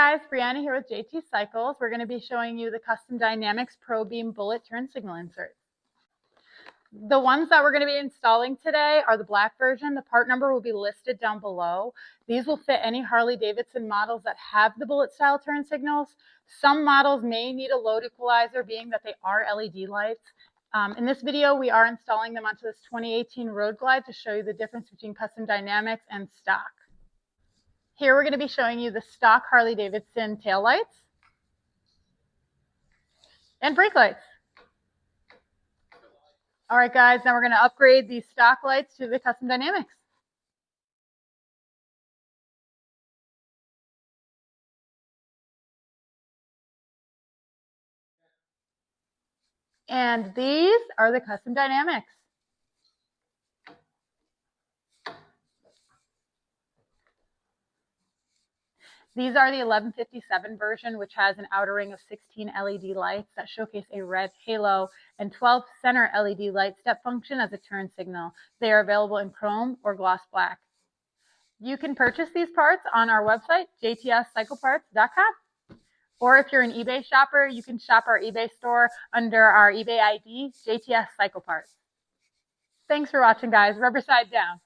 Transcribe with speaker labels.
Speaker 1: guys, Brianna here with JT Cycles. We're going to be showing you the Custom Dynamics Pro Beam bullet turn signal inserts. The ones that we're going to be installing today are the black version. The part number will be listed down below. These will fit any Harley Davidson models that have the bullet style turn signals. Some models may need a load equalizer, being that they are LED lights. In this video, we are installing them onto this 2018 Road Glide to show you the difference between Custom Dynamics and stock. Here we're going to be showing you the stock Harley Davidson taillights and brake lights. All right, guys, now we're going to upgrade these stock lights to the Custom Dynamics. And these are the Custom Dynamics. These are the 1157 version, which has an outer ring of 16 LED lights that showcase a red halo and 12 center LED light step function as a turn signal. They are available in chrome or gloss black. You can purchase these parts on our website, jtscycleparts.com. Or if you're an eBay shopper, you can shop our eBay store under our eBay ID, JTS Cycle Parts. Thanks for watching, guys. Rubber side down.